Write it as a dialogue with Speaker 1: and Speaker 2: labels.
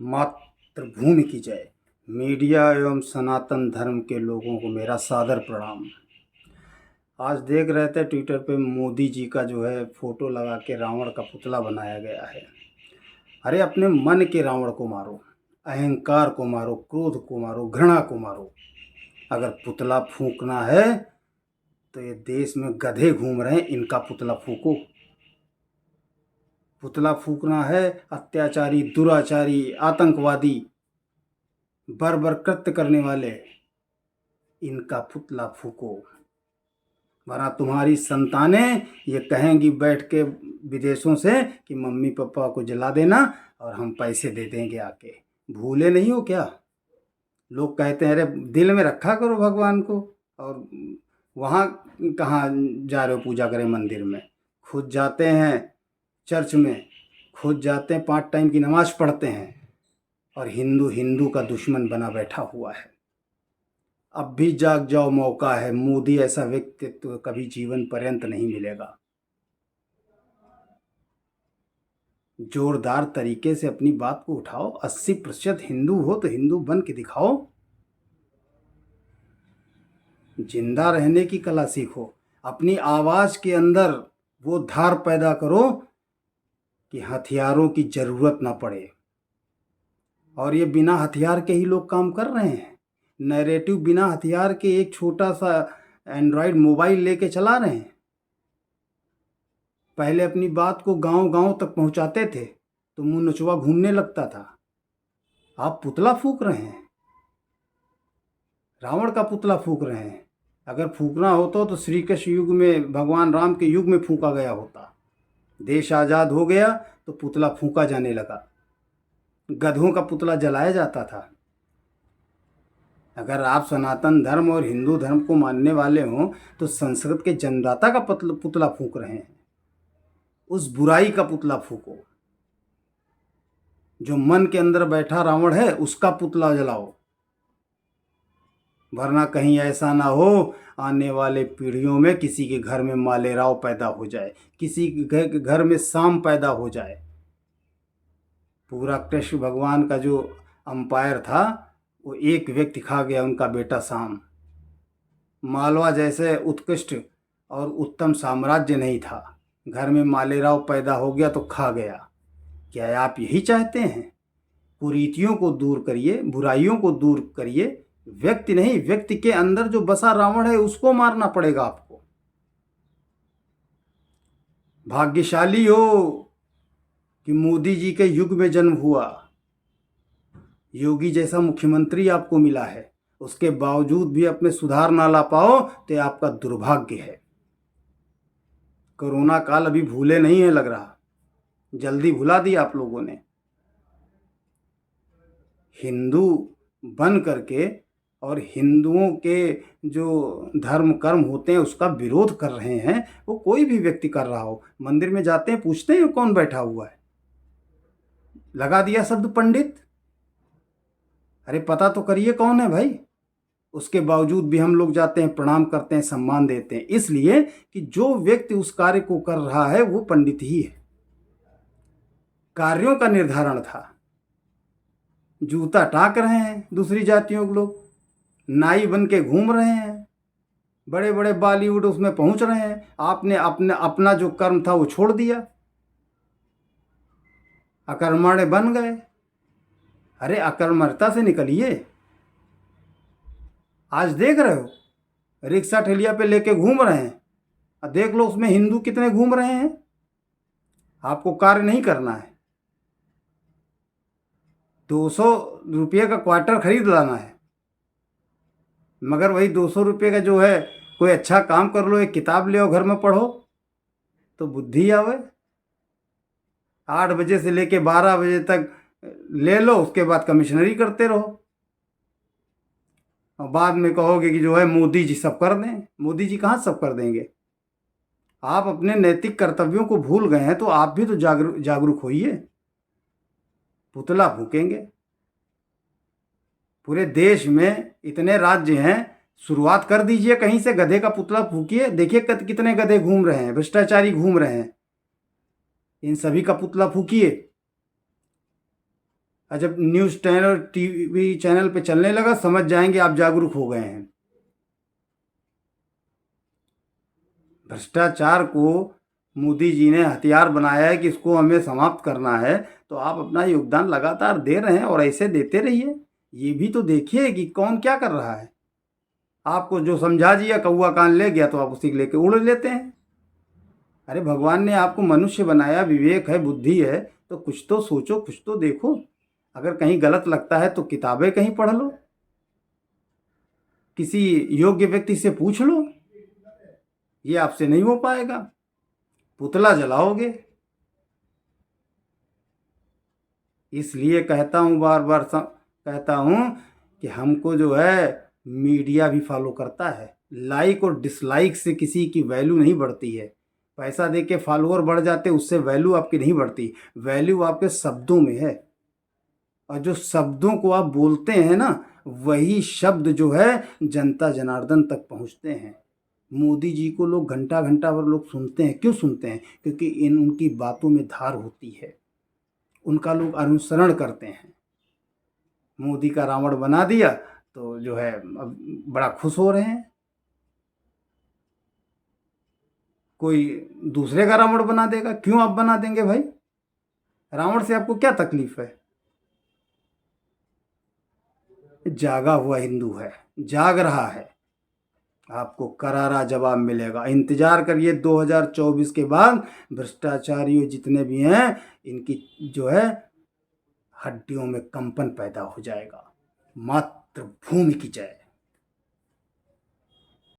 Speaker 1: मातृभूमि की जय। मीडिया एवं सनातन धर्म के लोगों को मेरा सादर प्रणाम। आज देख रहे थे ट्विटर पे मोदी जी का जो है फोटो लगा के रावण का पुतला बनाया गया है। अरे अपने मन के रावण को मारो, अहंकार को मारो, क्रोध को मारो, घृणा को मारो। अगर पुतला फूंकना है तो ये देश में गधे घूम रहे हैं, इनका पुतला फूंको। पुतला फूंकना है अत्याचारी, दुराचारी, आतंकवादी, बर्बर कृत्य करने वाले, इनका पुतला फूंको। वरना तुम्हारी संतानें ये कहेंगी बैठ के विदेशों से कि मम्मी पापा को जला देना और हम पैसे दे देंगे आके। भूले नहीं हो क्या? लोग कहते हैं अरे दिल में रखा करो भगवान को, और वहाँ कहाँ जा रहे हो पूजा करें मंदिर में? खुद जाते हैं चर्च में, खुद जाते हैं 5 टाइम की नमाज पढ़ते हैं, और हिंदू हिंदू का दुश्मन बना बैठा हुआ है। अब भी जाग जाओ, मौका है। मोदी ऐसा व्यक्तित्व कभी जीवन पर्यंत नहीं मिलेगा। जोरदार तरीके से अपनी बात को उठाओ। 80% हिंदू हो तो हिंदू बन के दिखाओ। जिंदा रहने की कला सीखो। अपनी आवाज के अंदर वो धार पैदा करो कि हथियारों की जरूरत ना पड़े। और ये बिना हथियार के ही लोग काम कर रहे हैं। नैरेटिव बिना हथियार के एक छोटा सा एंड्रॉयड मोबाइल लेके चला रहे हैं। पहले अपनी बात को गांव गांव तक पहुंचाते थे तो मुंह नचुआ घूमने लगता था। आप पुतला फूंक रहे हैं, रावण का पुतला फूंक रहे हैं। अगर फूंकना होता तो श्री कृष्ण युग में, भगवान राम के युग में फूंका गया होता। देश आज़ाद हो गया तो पुतला फूंका जाने लगा, गधों का पुतला जलाया जाता था। अगर आप सनातन धर्म और हिंदू धर्म को मानने वाले हों तो संस्कृत के जन्मदाता का पुतला फूंक रहे हैं। उस बुराई का पुतला फूंको। जो मन के अंदर बैठा रावण है उसका पुतला जलाओ। वरना कहीं ऐसा ना हो आने वाले पीढ़ियों में किसी के घर में मालेराव पैदा हो जाए, किसी के घर में सांप पैदा हो जाए। पूरा कृष्ण भगवान का जो अंपायर था वो एक व्यक्ति खा गया, उनका बेटा साम। मालवा जैसे उत्कृष्ट और उत्तम साम्राज्य नहीं था, घर में मालेराव पैदा हो गया तो खा गया। क्या आप यही चाहते हैं? कुरीतियों को दूर करिए, बुराइयों को दूर करिए। व्यक्ति नहीं, व्यक्ति के अंदर जो बसा रावण है उसको मारना पड़ेगा आपको। भाग्यशाली हो कि मोदी जी के युग में जन्म हुआ। योगी जैसा मुख्यमंत्री आपको मिला है, उसके बावजूद भी अपने सुधार ना ला पाओ तो आपका दुर्भाग्य है। कोरोना काल अभी भूले नहीं है लग रहा, जल्दी भुला दिया आप लोगों ने। हिंदू बन करके और हिंदुओं के जो धर्म कर्म होते हैं उसका विरोध कर रहे हैं, वो कोई भी व्यक्ति कर रहा हो। मंदिर में जाते हैं, पूछते हैं कौन बैठा हुआ है, लगा दिया शब्द पंडित। अरे पता तो करिए कौन है भाई। उसके बावजूद भी हम लोग जाते हैं, प्रणाम करते हैं, सम्मान देते हैं, इसलिए कि जो व्यक्ति उस कार्य को कर रहा है वो पंडित ही है। कार्यों का निर्धारण था। जूता टाक रहे हैं दूसरी जातियों के लोग, नाई बन के घूम रहे हैं, बड़े बड़े बॉलीवुड उसमें पहुंच रहे हैं। आपने अपना जो कर्म था वो छोड़ दिया, अकर्मण्य बन गए। अरे अकर्मण्यता से निकलिए। आज देख रहे हो रिक्शा ठेलिया पे लेके घूम रहे हैं, और देख लो उसमें हिंदू कितने घूम रहे हैं। आपको कार्य नहीं करना है, 200 रुपये का क्वार्टर खरीद लाना है, मगर वही 200 रुपये का जो है कोई अच्छा काम कर लो, एक किताब ले आओ घर में पढ़ो तो बुद्धि आवे। 8 बजे से लेके 12 बजे तक ले लो, उसके बाद कमिश्नरी करते रहो, और बाद में कहोगे कि जो है मोदी जी सब कर दें। मोदी जी कहाँ सब कर देंगे? आप अपने नैतिक कर्तव्यों को भूल गए हैं तो आप भी तो जागरूक होइए। पुतला फूकेंगे। पूरे देश में इतने राज्य हैं, शुरुआत कर दीजिए कहीं से, गधे का पुतला फूकिए, देखिए कितने गधे घूम रहे हैं, भ्रष्टाचारी घूम रहे हैं, इन सभी का पुतला फूकिए। और जब न्यूज़ चैनल टीवी चैनल पे चलने लगा समझ जाएंगे आप जागरूक हो गए हैं। भ्रष्टाचार को मोदी जी ने हथियार बनाया है कि इसको हमें समाप्त करना है, तो आप अपना योगदान लगातार दे रहे हैं और ऐसे देते रहिए। ये भी तो देखिए कि कौन क्या कर रहा है। आपको जो समझा दिया कौवा कान ले गया तो आप उसी को लेके उड़ लेते हैं। अरे भगवान ने आपको मनुष्य बनाया, विवेक है, बुद्धि है, तो कुछ तो सोचो, कुछ तो देखो। अगर कहीं गलत लगता है तो किताबें कहीं पढ़ लो, किसी योग्य व्यक्ति से पूछ लो। ये आपसे नहीं हो पाएगा, पुतला जलाओगे। इसलिए कहता हूँ, बार बार कहता हूँ कि हमको जो है मीडिया भी फॉलो करता है। लाइक और डिसलाइक से किसी की वैल्यू नहीं बढ़ती है। पैसा दे के फॉलोअर बढ़ जाते, उससे वैल्यू आपकी नहीं बढ़ती। वैल्यू आपके शब्दों में है, और जो शब्दों को आप बोलते हैं ना, वही शब्द जो है जनता जनार्दन तक पहुंचते हैं। मोदी जी को लोग घंटा घंटा भर लोग सुनते हैं। क्यों सुनते हैं? क्योंकि उनकी बातों में धार होती है, उनका लोग अनुसरण करते हैं। मोदी का रावण बना दिया तो जो है अब बड़ा खुश हो रहे हैं। कोई दूसरे का रावण बना देगा, क्यों आप बना देंगे भाई? रावण से आपको क्या तकलीफ है? जागा हुआ हिंदू है, जाग रहा है। आपको करारा जवाब मिलेगा। इंतजार करिए 2024 के बाद। भ्रष्टाचारियों जितने भी हैं, इनकी जो है हड्डियों में कंपन पैदा हो जाएगा। मातृभूमि की जय।